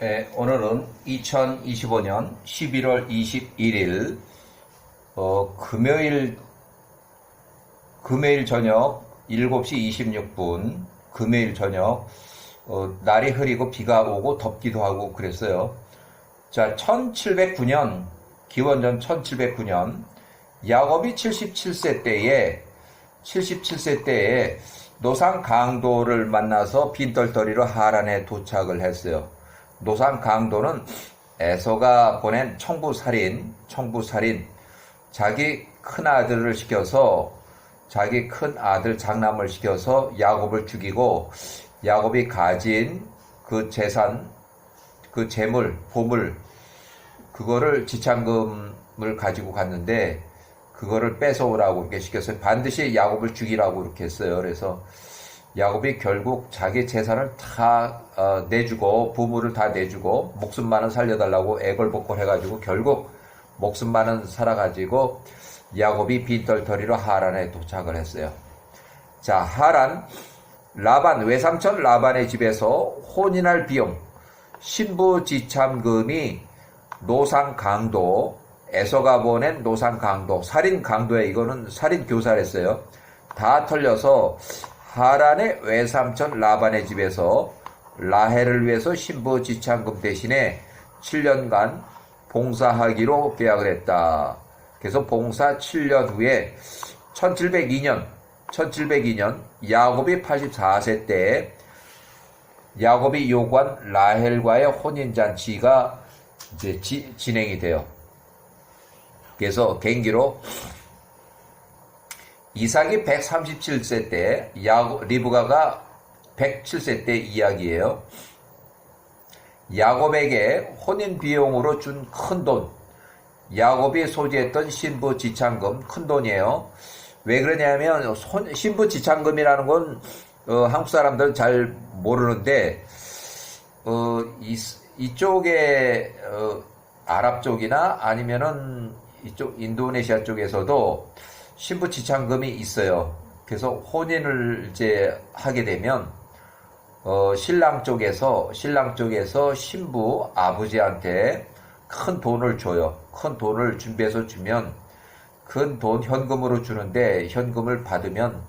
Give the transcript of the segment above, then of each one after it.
오늘은 2025년 11월 21일 금요일 저녁 7시 26분 금요일 저녁 날이 흐리고 비가 오고 덥기도 하고 그랬어요. 자, 1709년 기원전 1709년 야곱이 77세 때에 노상 강도를 만나서 빈털터리로 하란에 도착을 했어요. 노상 강도는 에서가 보낸 청부살인, 자기 큰아들을 시켜서 자기 큰아들 장남을 시켜서 야곱을 죽이고 야곱이 가진 그 재산, 그 재물, 보물, 그거를 지참금을 가지고 갔는데 그거를 뺏어오라고 이렇게 시켰어요. 반드시 야곱을 죽이라고 이렇게 했어요. 그래서 야곱이 결국 자기 재산을 다 내주고 보물을 다 내주고 목숨만은 살려달라고 애걸복걸 해가지고 결국 목숨만은 살아가지고 야곱이 빈털터리로 하란에 도착을 했어요. 자, 하란 라반 외삼촌 라반의 집에서 혼인할 비용 신부 지참금이 노상 강도 에서가 보낸 노상 강도 살인 강도에 이거는 살인 교사랬어요. 다 털려서 하란의 외삼촌 라반의 집에서 라헬을 위해서 신부 지참금 대신에 7년간 봉사하기로 계약을 했다. 그래서 봉사 7년 후에 1702년 야곱이 84세 때 야곱이 요구한 라헬과의 혼인잔치가 이제 진행이 돼요. 그래서 개인기로 이삭이 137세 때 리브가가 107세 때 이야기예요. 야곱에게 혼인 비용으로 준 큰 돈, 야곱이 소지했던 신부 지참금 큰 돈이에요. 왜 그러냐면 신부 지참금이라는 건 한국 사람들은 잘 모르는데 이쪽에 아랍 쪽이나 아니면은 이쪽 인도네시아 쪽에서도 신부 지참금이 있어요. 그래서 혼인을 이제 하게 되면 신랑 쪽에서 신부 아버지한테 큰 돈을 줘요. 큰 돈을 준비해서 주면 큰 돈 현금으로 주는데 현금을 받으면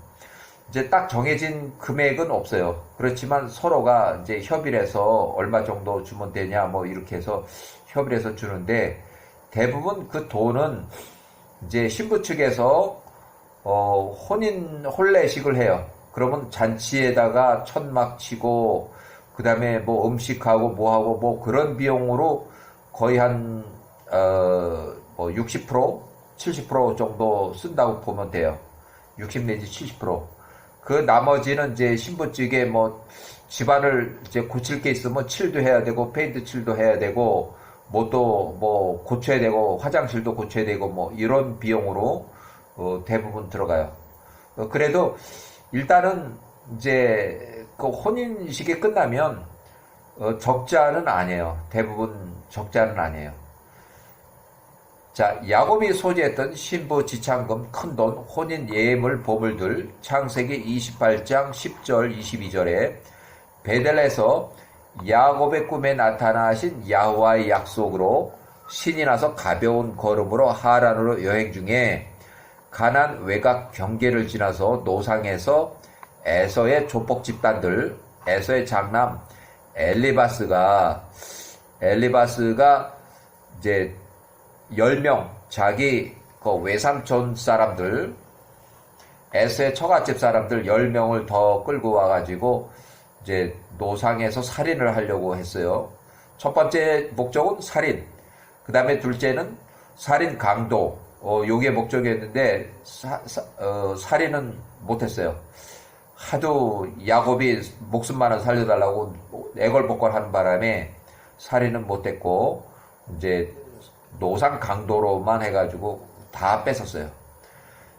이제 딱 정해진 금액은 없어요. 그렇지만 서로가 이제 협의를 해서 얼마 정도 주면 되냐 뭐 이렇게 해서 협의를 해서 주는데 대부분 그 돈은 이제 신부 측에서 혼례식을 해요. 그러면 잔치에다가 천막 치고 그 다음에 뭐 음식하고 뭐하고 뭐 그런 비용으로 거의 한 60%, 70% 정도 쓴다고 보면 돼요. 60 내지 70%. 그 나머지는 이제 신부 측에 뭐 집안을 이제 고칠 게 있으면 칠도 해야 되고 페인트 칠도 해야 되고 뭐도 뭐 고쳐야 되고 화장실도 고쳐야 되고 뭐 이런 비용으로 대부분 들어가요. 그래도 일단은 이제 그 혼인식이 끝나면 적자는 아니에요. 대부분 적자는 아니에요. 자, 야곱이 소지했던 신부 지참금 큰돈 혼인 예물 보물들 창세기 28장 10절 22절에 베델에서 야곱의 꿈에 나타나신 야호와의 약속으로 신이 나서 가벼운 걸음으로 하란으로 여행 중에 가나안 외곽 경계를 지나서 노상에서 에서의 조폭 집단들 에서의 장남 엘리바스가 이제 10명 자기 그 외삼촌 사람들 에서의 처갓집 사람들 10명을 더 끌고 와가지고 이제 노상에서 살인을 하려고 했어요. 첫 번째 목적은 살인, 그 다음에 둘째는 살인 강도, 요게 목적이었는데 살인은 못했어요. 하도 야곱이 목숨만은 살려달라고 애걸복걸 하는 바람에 살인은 못했고 이제 노상 강도로만 해가지고 다 뺏었어요.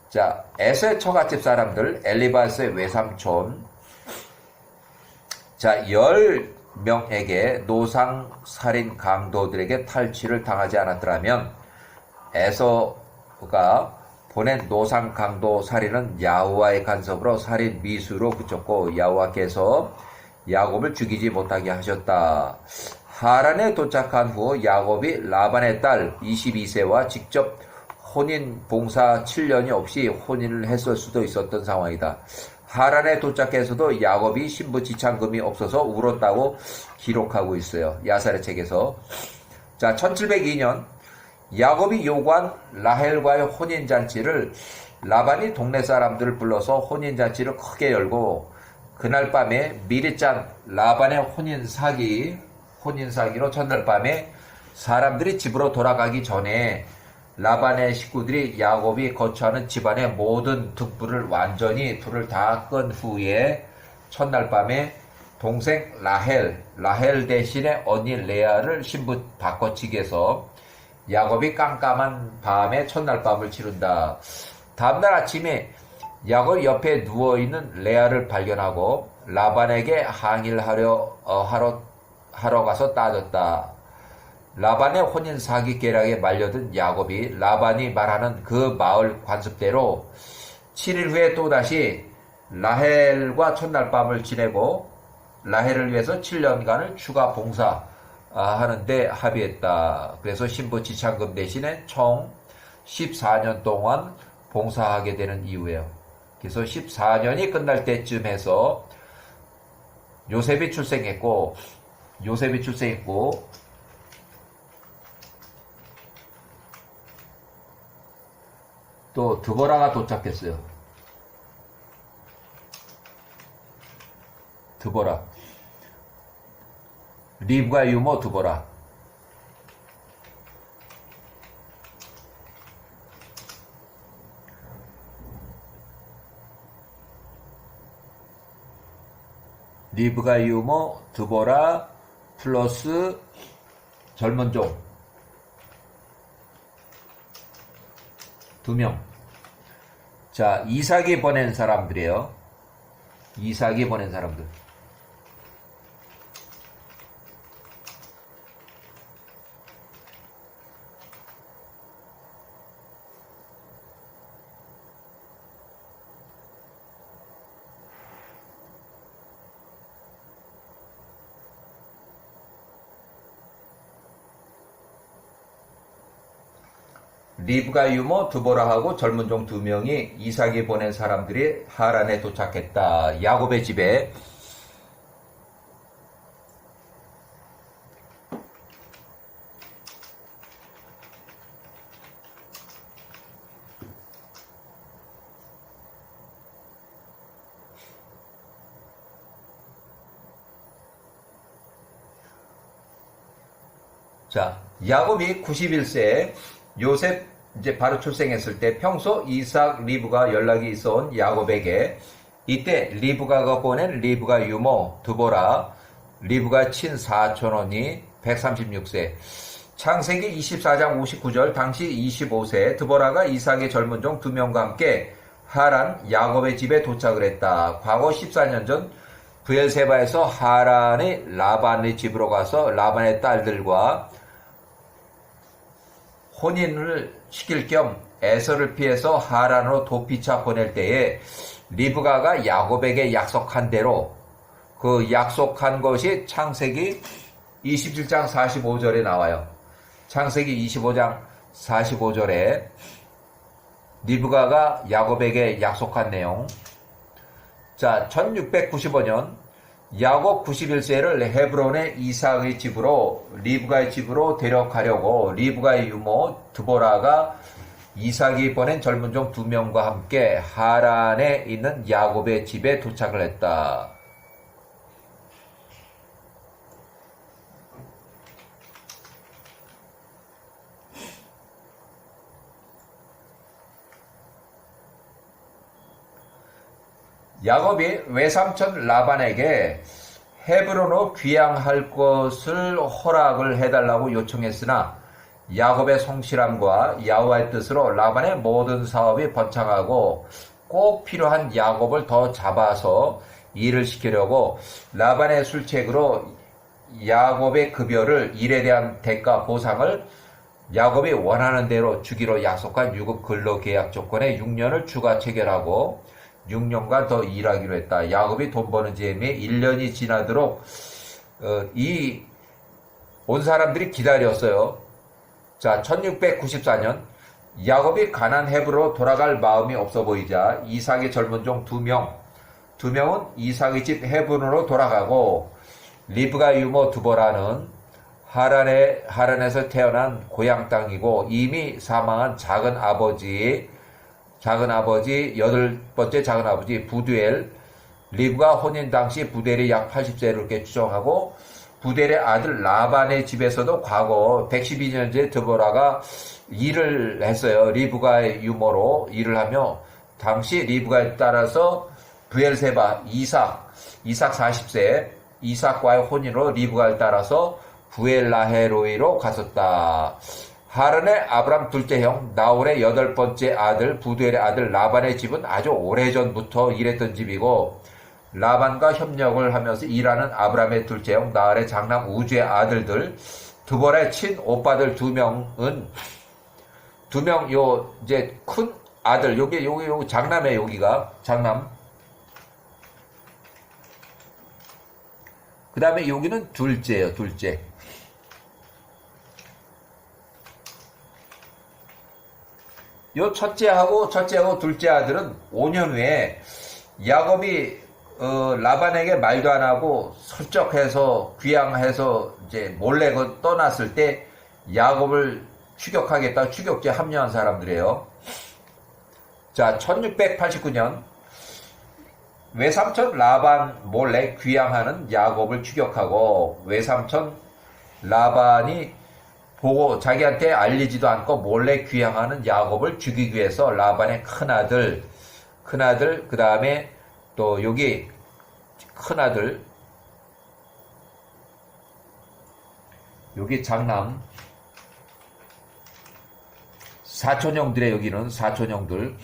자, 에서의 처갓집 사람들 엘리바스의 외삼촌 자, 10명에게 노상 살인 강도들에게 탈취를 당하지 않았더라면 에서가 보낸 노상 강도 살인은 야호와의 간섭으로 살인 미수로 그쳤고 야호와께서 야곱을 죽이지 못하게 하셨다. 하란에 도착한 후 야곱이 라반의 딸 22세와 직접 혼인 봉사 7년이 없이 혼인을 했을 수도 있었던 상황이다. 하란에 도착해서도 야곱이 신부 지참금이 없어서 울었다고 기록하고 있어요. 야살의 책에서. 자, 1702년 야곱이 요구한 라헬과의 혼인잔치를 라반이 동네 사람들을 불러서 혼인잔치를 크게 열고 그날 밤에 미리 짠 라반의 혼인사기로 첫날 밤에 사람들이 집으로 돌아가기 전에 라반의 식구들이 야곱이 거처하는 집안의 모든 등불을 완전히 불을 다 끈 후에 첫날 밤에 동생 라헬 대신에 언니 레아를 신부 바꿔치기해서 야곱이 깜깜한 밤에 첫날 밤을 치른다. 다음날 아침에 야곱 옆에 누워있는 레아를 발견하고 라반에게 항의를 하러 가서 따졌다. 라반의 혼인 사기 계략에 말려든 야곱이 라반이 말하는 그 마을 관습대로 7일 후에 또다시 라헬과 첫날 밤을 지내고 라헬을 위해서 7년간을 추가 봉사하는데 합의했다. 그래서 신부 지참금 대신에 총 14년 동안 봉사하게 되는 이유예요. 그래서 14년이 끝날 때쯤 해서 요셉이 출생했고 또 드보라가 도착했어요. 드보라. 리브가 유모 드보라. 리브가 유모 드보라 플러스 젊은 종 2명. 자, 이삭이 보낸 사람들이에요. 이삭이 보낸 사람들. 리브가 유모 드보라하고 젊은 종 2명이 이삭이 보낸 사람들이 하란에 도착했다. 야곱의 집에. 자, 야곱이 91세, 요셉 이제 바로 출생했을 때 평소 이삭, 리브가 연락이 있어온 야곱에게 이때 리브가가 보낸 리브가 유모 드보라, 리브가 친 사촌언니 136세, 창세기 24장 59절 당시 25세 드보라가 이삭의 젊은 종 2명과 함께 하란 야곱의 집에 도착을 했다. 과거 14년 전 브엘세바에서 하란의 라반의 집으로 가서 라반의 딸들과 혼인을 시킬 겸 에서를 피해서 하란으로 도피차 보낼 때에 리브가가 야곱에게 약속한 대로 그 약속한 것이 창세기 27장 45절에 나와요. 창세기 25장 45절에 리브가가 야곱에게 약속한 내용. 자, 1695년 야곱 91세를 헤브론의 이삭의 집으로 리브가의 집으로 데려가려고 리브가의 유모 드보라가 이삭이 보낸 젊은 종 2명과 함께 하란에 있는 야곱의 집에 도착을 했다. 야곱이 외삼촌 라반에게 헤브론으로 귀향할 것을 허락을 해달라고 요청했으나 야곱의 성실함과 야호와의 뜻으로 라반의 모든 사업이 번창하고 꼭 필요한 야곱을 더 잡아서 일을 시키려고 라반의 술책으로 야곱의 급여를 일에 대한 대가 보상을 야곱이 원하는 대로 주기로 약속한 유급 근로계약 조건에 6년을 추가 체결하고 6년간 더 일하기로 했다. 야곱이 돈 버는 재미에 1년이 지나도록 이 온 사람들이 기다렸어요. 자, 1694년 야곱이 가나안 헤브로 돌아갈 마음이 없어 보이자 이삭의 젊은 종 두 명은 이삭의 집 헤브론으로 돌아가고 리브가 유모 두보라는 하란에서 태어난 고향 땅이고 이미 사망한 여덟 번째 작은 아버지 부두엘, 리브가 혼인 당시 부두엘이 약 80세를 이렇게 추정하고 부두엘의 아들 라반의 집에서도 과거 112년째 드보라가 일을 했어요. 리브가의 유모로 일을 하며 당시 리브가에 따라서 브엘세바 이삭 40세 이삭과의 혼인으로 리브가에 따라서 부엘라헤로이로 갔었다. 하란의 아브람 둘째 형 나홀의 여덟 번째 아들 부두엘의 아들 라반의 집은 아주 오래전부터 일했던 집이고 라반과 협력을 하면서 일하는 아브람의 둘째 형 나홀의 장남 우주의 아들들 드보라의 친 오빠들 두 명 이제 큰 아들 여기 장남의 여기가 장남. 그 다음에 여기는 둘째예요. 둘째. 요 첫째하고 둘째 아들은 5년 후에 야곱이 라반에게 말도 안 하고 설적해서 귀양해서 이제 몰래 떠났을 때 야곱을 추격하겠다 추격지에 합류한 사람들이에요. 자, 1689년 외삼촌 라반 몰래 귀양하는 야곱을 추격하고 외삼촌 라반이 보고 자기한테 알리지도 않고 몰래 귀양하는 야곱을 죽이기 위해서 라반의 큰아들 그 다음에 또 여기 큰아들 여기 장남 사촌형들의 여기는 사촌형들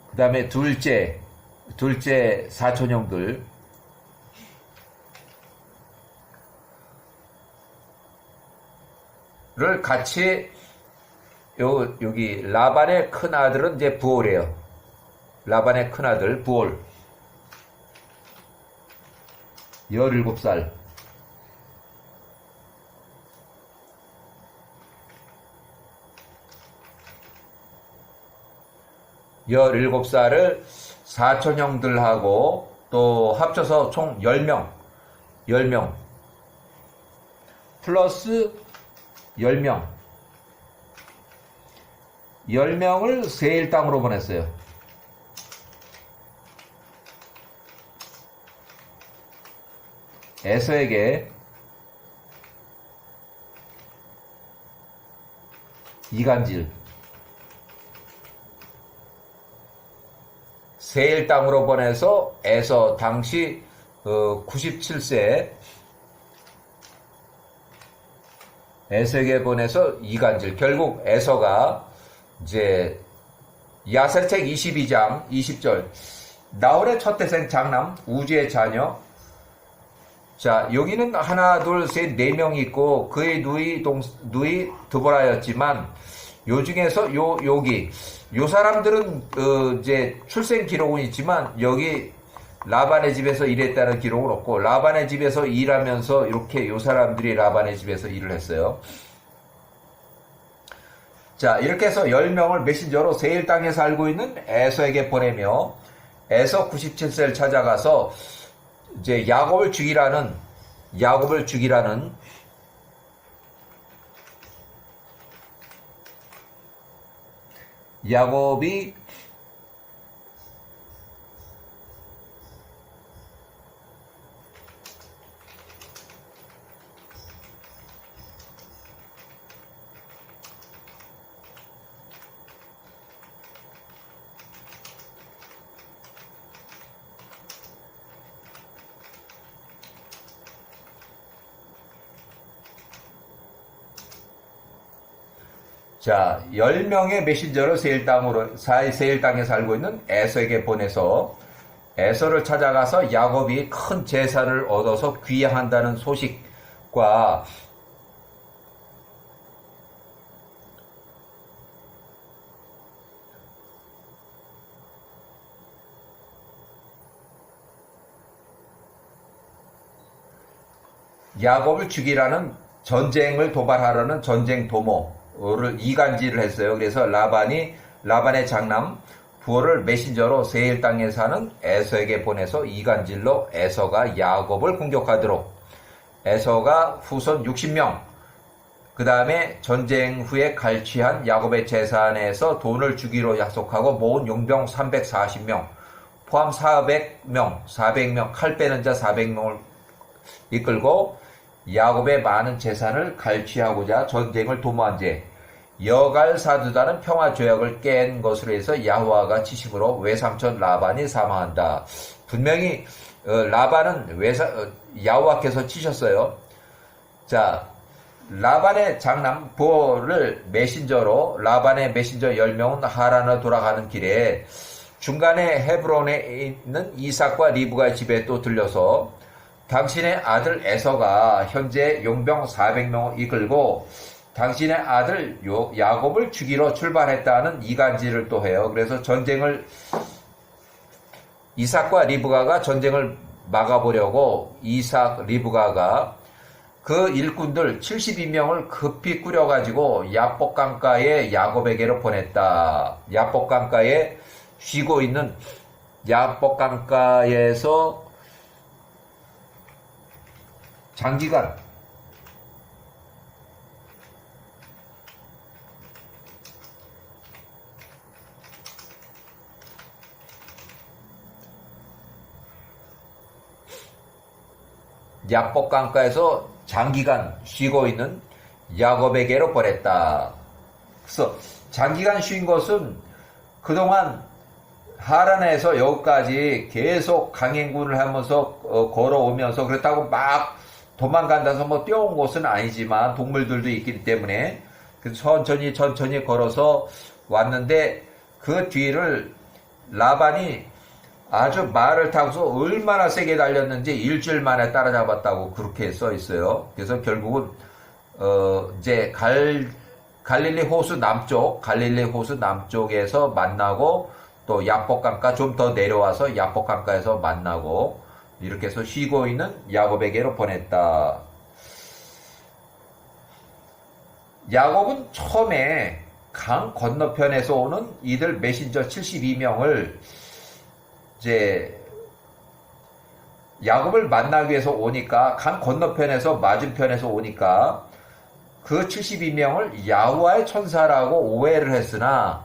그 다음에 둘째 사촌형들 를 같이 여기 라반의 큰 아들은 이제 부올이에요. 라반의 큰 아들 부올 17살. 열일곱 살을 사촌형들하고 또 합쳐서 총 10명 플러스 10명을 세일 땅으로 보냈어요. 에서에게 이간질 세일 땅으로 보내서 에서 당시 97세 에서에게 보내서 이간질 결국 에서가 이제 야세책 22장 20절 나홀의 첫 태생 장남 우주의 자녀. 자, 여기는 하나 둘 셋 네 명이 있고 그의 누이 드보라였지만 요 중에서 여기 요 사람들은 이제 출생 기록은 있지만 여기 라반의 집에서 일했다는 기록은 없고 라반의 집에서 일하면서 이렇게 요 사람들이 라반의 집에서 일을 했어요. 자, 이렇게 해서 10명을 메신저로 세일 땅에 살고 있는 에서에게 보내며 에서 97세를 찾아가서 이제 야곱을 죽이라는 야곱이 자, 10명의 메신저를 세일 땅에 살고 있는 에서에게 보내서 에서를 찾아가서 야곱이 큰 재산을 얻어서 귀양한다는 소식과 야곱을 죽이라는 전쟁을 도발하라는 전쟁 도모를 이간질을 했어요. 그래서 라반의 장남 부호를 메신저로 세일 땅에 사는 에서에게 보내서 이간질로 에서가 야곱을 공격하도록 에서가 후손 60명 그 다음에 전쟁 후에 갈취한 야곱의 재산에서 돈을 주기로 약속하고 모은 용병 340명 포함 400명 칼 빼는 자 400명을 이끌고 야곱의 많은 재산을 갈취하고자 전쟁을 도모한 죄 여갈 사두다는 평화조약을 깬 것으로 해서 야호와가 치심으로 외삼촌 라반이 사망한다. 분명히 라반은 야호와께서 치셨어요. 자, 라반의 장남 부호를 메신저로 라반의 메신저 10명은 하란으로 돌아가는 길에 중간에 헤브론에 있는 이삭과 리브가의 집에 또 들려서 당신의 아들 에서가 현재 용병 400명을 이끌고 당신의 아들 야곱을 죽이러 출발했다는 이간질을 또 해요. 그래서 이삭과 리브가가 전쟁을 막아보려고 이삭, 리브가가 그 일꾼들 72명을 급히 꾸려가지고 야복 강가에 야곱에게로 보냈다. 야복 강가에 쉬고 있는 야복 강가에서 장기간 야복 강가에서 장기간 쉬고 있는 야곱에게로 보냈다. 그래서 장기간 쉰 것은 그동안 하란에서 여기까지 계속 강행군을 하면서 걸어오면서 그렇다고 막 도망간다서 뭐 뛰어온 곳은 아니지만 동물들도 있기 때문에 천천히 걸어서 왔는데 그 뒤를 라반이 아주 말을 타고서 얼마나 세게 달렸는지 일주일 만에 따라잡았다고 그렇게 써 있어요. 그래서 결국은 이제 갈릴리 호수 남쪽에서 만나고 또 야복강가 좀 더 내려와서 야복강가에서 만나고 이렇게 해서 쉬고 있는 야곱에게로 보냈다. 야곱은 처음에 강 건너편에서 오는 이들 메신저 72명을 이제 야곱을 만나기 위해서 오니까 강 건너편에서 맞은편에서 오니까 그 72명을 야호와의 천사라고 오해를 했으나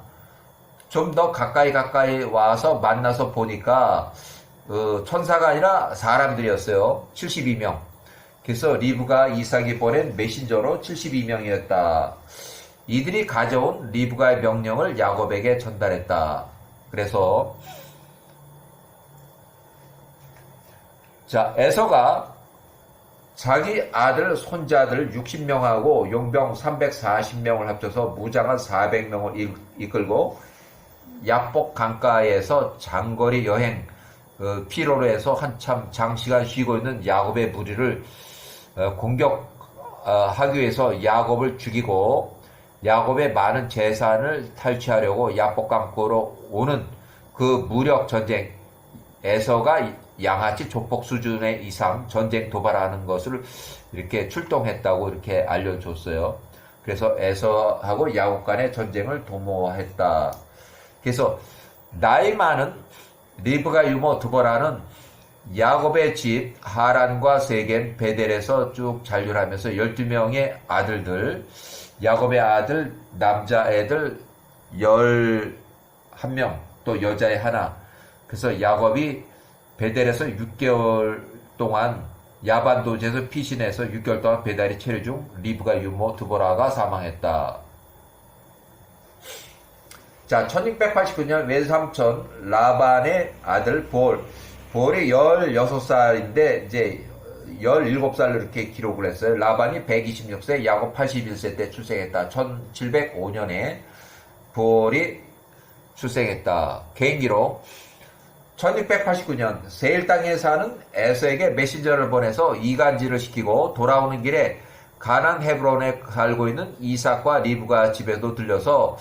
좀 더 가까이 와서 만나서 보니까 천사가 아니라 사람들이었어요. 72명. 그래서 리브가 이삭이 보낸 메신저로 72명이었다. 이들이 가져온 리브가의 명령을 야곱에게 전달했다. 그래서 자, 에서가 자기 아들, 손자들 60명하고 용병 340명을 합쳐서 무장한 400명을 이끌고 야복 강가에서 장거리 여행 피로로 해서 한참 장시간 쉬고 있는 야곱의 무리를 공격하기 위해서 야곱을 죽이고 야곱의 많은 재산을 탈취하려고 야복 강가로 오는 그 무력 전쟁 에서가 양아치 조폭 수준의 이상 전쟁 도발하는 것을 이렇게 출동했다고 이렇게 알려줬어요. 그래서 에서하고 야곱 간의 전쟁을 도모했다. 그래서 나이 많은 리브가 유모 두보라는 야곱의 집 하란과 세겜 베델에서 쭉 잔류하면서 12명의 아들들, 야곱의 아들 남자애들 11명, 또 여자애 하나. 그래서 야곱이 베델에서 6개월 동안 야반도제에서 피신해서 6개월 동안 배달이 체류 중 리브가 유모 두보라가 사망했다. 자, 1689년 외삼촌 라반의 아들 볼이 16살인데 이제 17살로 이렇게 기록을 했어요. 라반이 126세, 야곱 81세 때 출생했다. 1705년에 볼이 출생했다. 개인기록 1689년 세일 땅에 사는 에서에게 메신저를 보내서 이간질을 시키고 돌아오는 길에 가나안 헤브론에 살고 있는 이삭과 리브가 집에도 들려서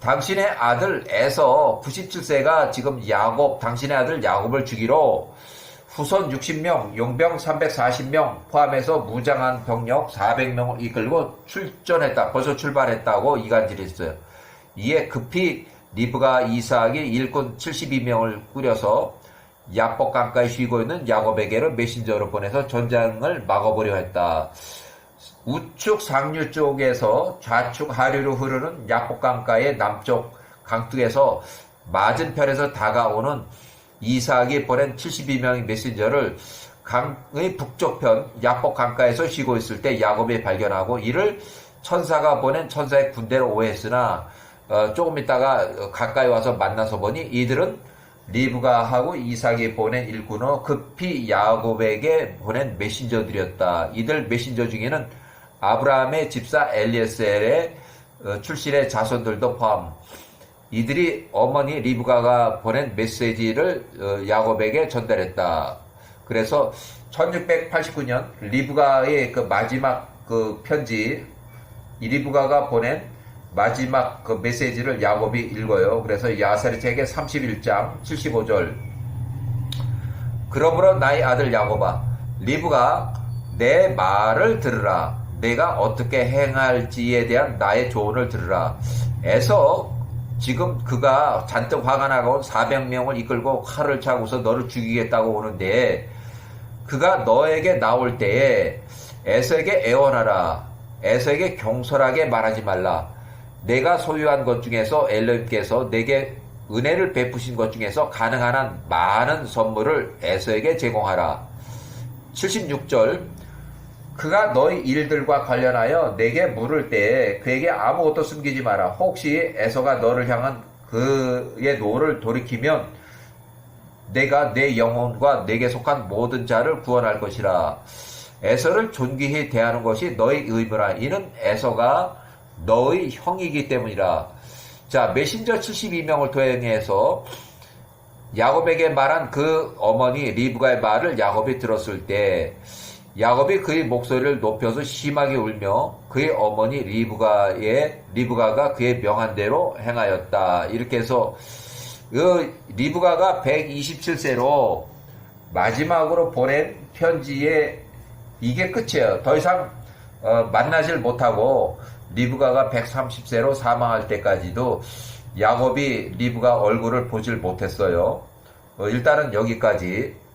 당신의 아들 에서 97세가 지금 당신의 아들 야곱을 죽이러 후손 60명, 용병 340명 포함해서 무장한 병력 400명을 이끌고 출전했다. 벌써 출발했다고 이간질했어요. 이에 급히 리브가 이삭이 일꾼 72명을 꾸려서 야복 강가에 쉬고 있는 야곱에게로 메신저로 보내서 전장을 막아보려 했다. 우측 상류 쪽에서 좌측 하류로 흐르는 야복 강가의 남쪽 강둑에서 맞은편에서 다가오는 이삭이 보낸 72명의 메신저를 강의 북쪽편 야복 강가에서 쉬고 있을 때 야곱이 발견하고 이를 천사가 보낸 천사의 군대로 오해했으나 조금 있다가 가까이 와서 만나서 보니 이들은 리브가하고 이삭이 보낸 일꾼으로 급히 야곱에게 보낸 메신저들이었다. 이들 메신저 중에는 아브라함의 집사 엘리에셀의 출신의 자손들도 포함. 이들이 어머니 리브가가 보낸 메시지를 야곱에게 전달했다. 그래서 1689년 리브가의 그 마지막 그 편지, 이 리브가가 보낸 마지막 그 메시지를 야곱이 읽어요. 그래서 야사리책의 31장 75절. 그러므로 나의 아들 야곱아, 리브가 내 말을 들으라. 내가 어떻게 행할지에 대한 나의 조언을 들으라. 에서 지금 그가 잔뜩 화가 나고 400명을 이끌고 칼을 차고서 너를 죽이겠다고 오는데 그가 너에게 나올 때에 에서에게 애원하라. 에서에게 경솔하게 말하지 말라. 내가 소유한 것 중에서 엘로힘께서 내게 은혜를 베푸신 것 중에서 가능한 한 많은 선물을 에서에게 제공하라. 76절. 그가 너희 일들과 관련하여 내게 물을 때에 그에게 아무것도 숨기지 마라. 혹시 에서가 너를 향한 그의 노를 돌이키면 내가 내 영혼과 내게 속한 모든 자를 구원할 것이라. 에서를 존귀히 대하는 것이 너희 의무라. 이는 에서가 너의 형이기 때문이라. 자, 메신저 72명을 통해서 야곱에게 말한 그 어머니 리브가의 말을 야곱이 들었을 때 야곱이 그의 목소리를 높여서 심하게 울며 그의 어머니 리브가가 그의 명한 대로 행하였다. 이렇게 해서 그 리브가가 127세로 마지막으로 보낸 편지에 이게 끝이에요. 더 이상 만나질 못하고 리브가가 130세로 사망할 때까지도 야곱이 리브가 얼굴을 보질 못했어요. 일단은 여기까지.